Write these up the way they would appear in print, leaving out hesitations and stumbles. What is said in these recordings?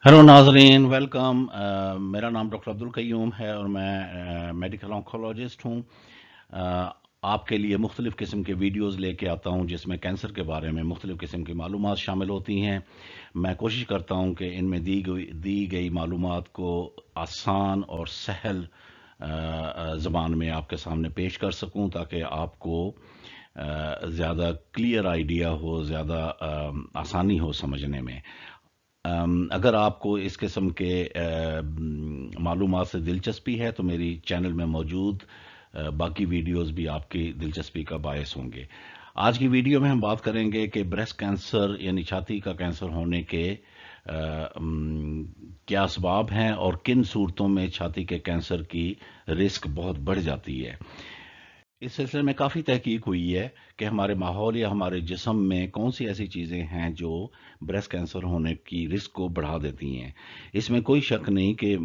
Hello नाजरीन, welcome. मेरा नाम डॉक्टर अब्दुल कय्यूम है और मैं मेडिकल ऑन्कोलॉजिस्ट हूँ। आपके लिए मुख्तलिफ़ किस्म के वीडियोस लेके आता हूँ जिसमें कैंसर के बारे में मुख्तलिफ़ किस्म की मालूमात शामिल होती हैं। मैं कोशिश करता हूँ कि इनमें दी गई मालूमात को आसान और सहल ज़बान में आपके सामने पेश कर सकूँ ताकि आपको ज़्यादा क्लियर आइडिया हो, ज़्यादा आसानी हो समझने में। अगर आपको इस किस्म के मालूमात से दिलचस्पी है तो मेरी चैनल में मौजूद बाकी वीडियोस भी आपकी दिलचस्पी का बायस होंगे। आज की वीडियो में हम बात करेंगे कि ब्रेस्ट कैंसर यानी छाती का कैंसर होने के क्या असबाब हैं और किन सूरतों में छाती के कैंसर की रिस्क बहुत बढ़ जाती है। इस सिलसिले में काफ़ी तहकीक हुई है कि हमारे माहौल या हमारे जिस्म में कौन सी ऐसी चीज़ें हैं जो ब्रेस्ट कैंसर होने की रिस्क को बढ़ा देती हैं। इसमें कोई शक नहीं कि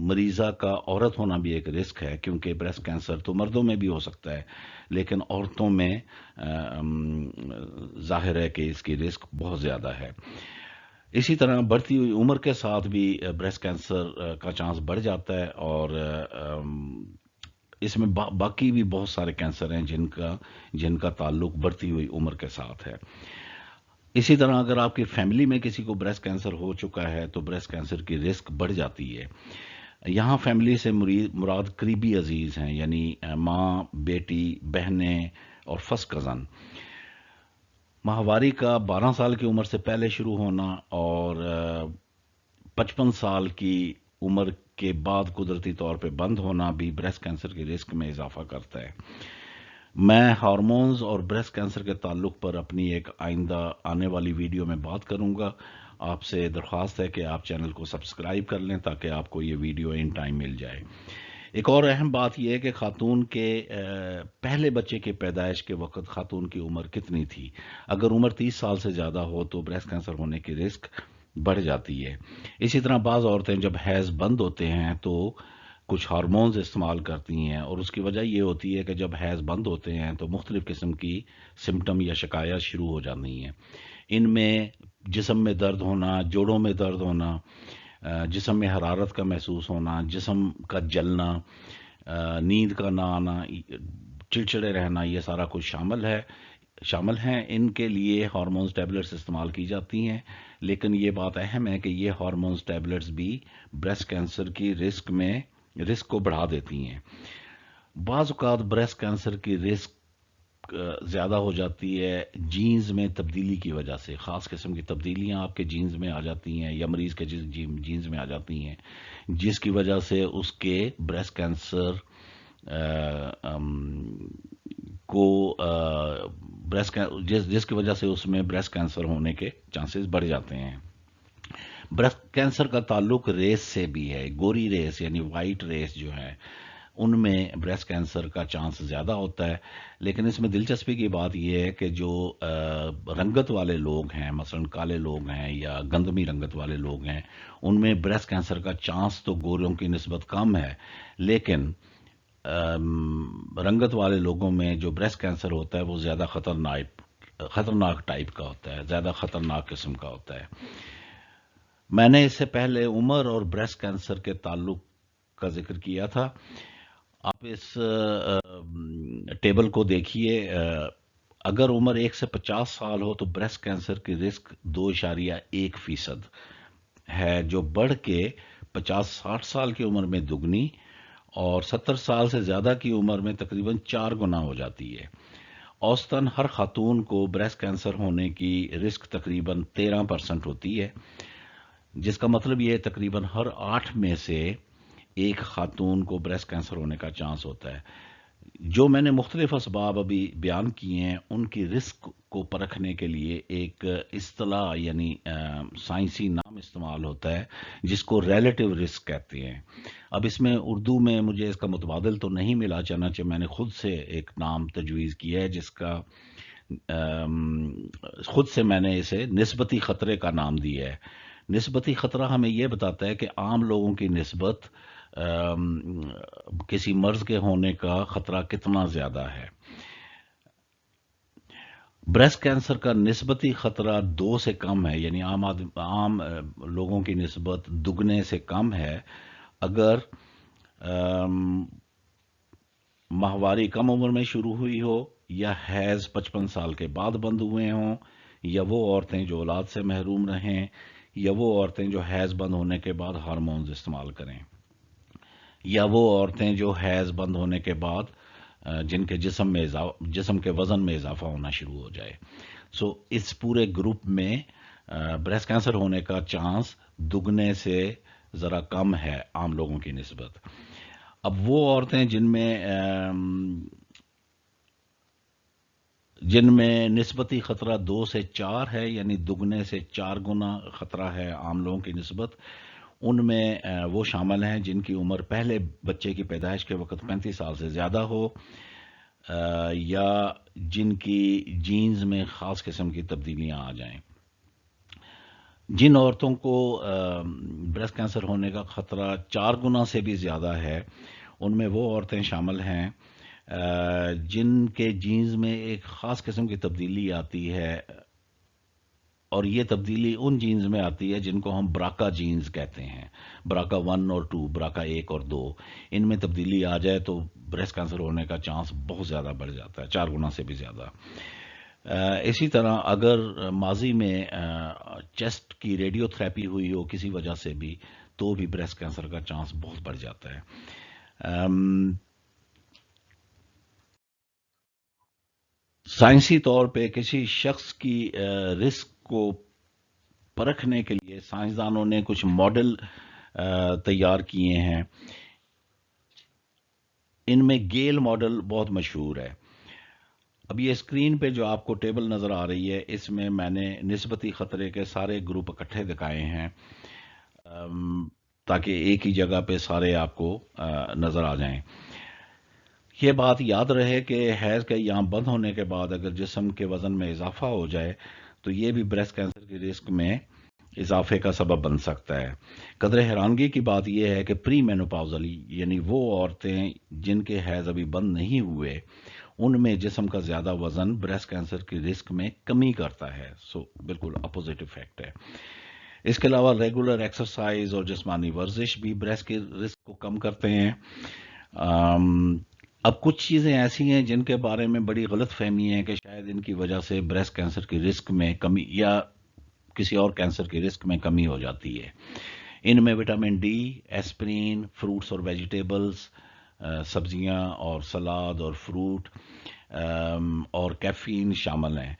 मरीज़ा का औरत होना भी एक रिस्क है, क्योंकि ब्रेस्ट कैंसर तो मर्दों में भी हो सकता है, लेकिन औरतों में ज़ाहिर है कि इसकी रिस्क बहुत ज़्यादा है। इसी तरह बढ़ती हुई उम्र के साथ भी ब्रेस्ट कैंसर का चांस बढ़ जाता है और इसमें बाकी भी बहुत सारे कैंसर हैं जिनका जिनका ताल्लुक बढ़ती हुई उम्र के साथ है। इसी तरह अगर आपकी फैमिली में किसी को ब्रेस्ट कैंसर हो चुका है तो ब्रेस्ट कैंसर की रिस्क बढ़ जाती है। यहाँ फैमिली से मुराद करीबी अजीज हैं, यानी माँ, बेटी, बहनें और फर्स्ट कज़न। माहवारी का 12 साल की उम्र से पहले शुरू होना और 55 साल की उम्र के बाद कुदरती तौर पे बंद होना भी ब्रेस्ट कैंसर की रिस्क में इजाफा करता है। मैं हार्मोन्स और ब्रेस्ट कैंसर के ताल्लुक पर अपनी एक आइंदा आने वाली वीडियो में बात करूंगा। आपसे दरख्वास्त है कि आप चैनल को सब्सक्राइब कर लें ताकि आपको ये वीडियो इन टाइम मिल जाए। एक और अहम बात यह है कि खातून के पहले बच्चे की पैदाइश के वक्त खातून की उम्र कितनी थी। अगर उम्र 30 साल से ज़्यादा हो तो ब्रेस्ट कैंसर होने की रिस्क बढ़ जाती है। इसी तरह बाज़ औरतें जब हैज़ बंद होते हैं तो कुछ हार्मोन्स इस्तेमाल करती हैं, और उसकी वजह ये होती है कि जब हैज़ बंद होते हैं तो मुख्तलिफ़ किस्म की सिम्टम या शिकायत शुरू हो जाती हैं। इनमें जिस्म में दर्द होना, जोड़ों में दर्द होना, जिस्म में हरारत का महसूस होना, जिस्म का जलना, नींद का ना आना, चिड़चिड़े रहना, ये सारा कुछ शामिल हैं। इनके लिए हार्मोन्स टैबलेट्स इस्तेमाल की जाती हैं, लेकिन ये बात अहम है कि ये हार्मोन्स टैबलेट्स भी ब्रेस्ट कैंसर की रिस्क को बढ़ा देती हैं। बाज़ औक़ात ब्रेस्ट कैंसर की रिस्क ज़्यादा हो जाती है जीन्स में तब्दीली की वजह से। ख़ास किस्म की तब्दीलियां आपके जीन्स में आ जाती हैं या मरीज़ के जीन्स में आ जाती हैं, जिसकी वजह से उसके ब्रेस्ट कैंसर को जिसकी वजह से उसमें ब्रेस्ट कैंसर होने के चांसेस बढ़ जाते हैं। ब्रेस्ट कैंसर का ताल्लुक रेस से भी है। गोरी रेस यानी वाइट रेस जो है, उनमें ब्रेस्ट कैंसर का चांस ज़्यादा होता है। लेकिन इसमें दिलचस्पी की बात यह है कि जो रंगत वाले लोग हैं, मसलन काले लोग हैं या गंदमी रंगत वाले लोग हैं, उनमें ब्रेस्ट कैंसर का चांस तो गोरों की निस्बत कम है, लेकिन रंगत वाले लोगों में जो ब्रेस्ट कैंसर होता है वो ज़्यादा खतरनाक टाइप का होता है, ज़्यादा खतरनाक किस्म का होता है। मैंने इससे पहले उम्र और ब्रेस्ट कैंसर के ताल्लुक का जिक्र किया था। आप इस टेबल को देखिए। अगर उम्र 1 से 50 साल हो तो ब्रेस्ट कैंसर की रिस्क 2.1% है, जो बढ़ के 50-60 साल की उम्र में दुगनी और 70 साल से ज़्यादा की उम्र में तकरीबन 4 गुना हो जाती है। औसतन हर खातून को ब्रेस्ट कैंसर होने की रिस्क तकरीबन 13% होती है, जिसका मतलब ये तकरीबन हर 8 में से एक खातून को ब्रेस्ट कैंसर होने का चांस होता है। जो मैंने मुख्तलिफ असबाब अभी बयान किए हैं, उनकी रिस्क को परखने के लिए एक इस्तलाह यानी साइंसी नाम इस्तेमाल होता है जिसको रिलेटिव रिस्क कहते हैं। अब इसमें उर्दू में मुझे इसका मुतबादिल तो नहीं मिला, चनाचे मैंने खुद से एक नाम तजवीज़ किया है जिसका खुद से मैंने इसे निस्बती ख़तरे का नाम दिया है। निस्बती ख़तरा हमें यह बताता है कि आम लोगों की निस्बत किसी मर्ज के होने का ख़तरा कितना ज़्यादा है। ब्रेस्ट कैंसर का निस्बती खतरा 2 से कम है, यानी आम लोगों की निस्बत दुगने से कम है अगर अम, माहवारी कम उम्र में शुरू हुई हो, या हैज 55 साल के बाद बंद हुए हों, या वो औरतें जो औलाद से महरूम रहें, या वो औरतें जो हैज बंद होने के बाद हार्मोन्स इस्तेमाल करें, या वो औरतें जो हैज बंद होने के बाद जिनके जिस्म के वजन में इजाफा होना शुरू हो जाए। सो इस पूरे ग्रुप में ब्रेस्ट कैंसर होने का चांस दुगने से ज़रा कम है आम लोगों की निस्बत। अब वो औरतें जिनमें निस्बती खतरा 2 से 4 है, यानी दुगने से 4 गुना खतरा है आम लोगों की निस्बत, उनमें वो शामिल हैं जिनकी उम्र पहले बच्चे की पैदाइश के वक्त 35 साल से ज़्यादा हो, या जिनकी जीन्स में ख़ास किस्म की तब्दीलियां आ जाएं। जिन औरतों को ब्रेस्ट कैंसर होने का खतरा 4 गुना से भी ज़्यादा है, उनमें वो औरतें शामिल हैं जिनके जीन्स में एक ख़ास किस्म की तब्दीली आती है, और ये तब्दीली उन जीन्स में आती है जिनको हम ब्राका जीन्स कहते हैं। ब्राका 1 और 2, ब्राका 1 और 2, इनमें तब्दीली आ जाए तो ब्रेस्ट कैंसर होने का चांस बहुत ज़्यादा बढ़ जाता है, 4 गुना से भी ज़्यादा। इसी तरह अगर माजी में चेस्ट की रेडियोथेरेपी हुई हो किसी वजह से भी, तो भी ब्रेस्ट कैंसर का चांस बहुत बढ़ जाता है। साइंसी तौर पे किसी शख्स की रिस्क को परखने के लिए साइंसदानों ने कुछ मॉडल तैयार किए हैं। इनमें गेल मॉडल बहुत मशहूर है। अब ये स्क्रीन पे जो आपको टेबल नज़र आ रही है, इसमें मैंने निस्बती ख़तरे के सारे ग्रुप इकट्ठे दिखाए हैं, ताकि एक ही जगह पे सारे आपको नज़र आ जाएं। ये बात याद रहे कि हैज़ के यहाँ बंद होने के बाद अगर जिस्म के वज़न में इजाफा हो जाए तो ये भी ब्रेस्ट कैंसर के रिस्क में इजाफे का सबब बन सकता है। कदर हैरानगी की बात यह है कि प्री मेनोपॉज़ल, यानी वो औरतें जिनके हैज़ अभी बंद नहीं हुए, उनमें जिस्म का ज़्यादा वज़न ब्रेस्ट कैंसर की रिस्क में कमी करता है। सो बिल्कुल अपोजिट इफेक्ट है। इसके अलावा रेगुलर एक्सरसाइज और जिस्मानी वर्जिश भी ब्रेस्ट के रिस्क को कम करते हैं। अब कुछ चीज़ें ऐसी हैं जिनके बारे में बड़ी गलत फहमी है कि शायद इनकी वजह से ब्रेस्ट कैंसर की रिस्क में कमी या किसी और कैंसर की रिस्क में कमी हो जाती है। इनमें विटामिन डी, एस्प्रिन, फ्रूट्स और वेजिटेबल्स, सब्जियां और सलाद और फ्रूट, और कैफीन शामिल हैं।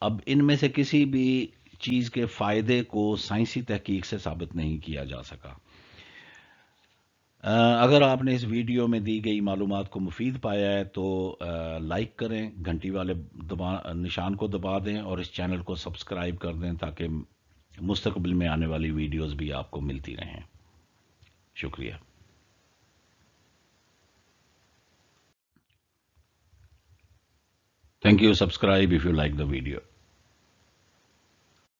अब इनमें से किसी भी चीज़ के फ़ायदे को साइंसी तहकीक से साबित नहीं किया जा सका। अगर आपने इस वीडियो में दी गई मालूमात को मुफीद पाया है तो लाइक करें, घंटी वाले निशान को दबा दें और इस चैनल को सब्सक्राइब कर दें ताकि मुस्तकबिल में आने वाली वीडियोस भी आपको मिलती रहें। शुक्रिया। Thank you. Subscribe if you like the video.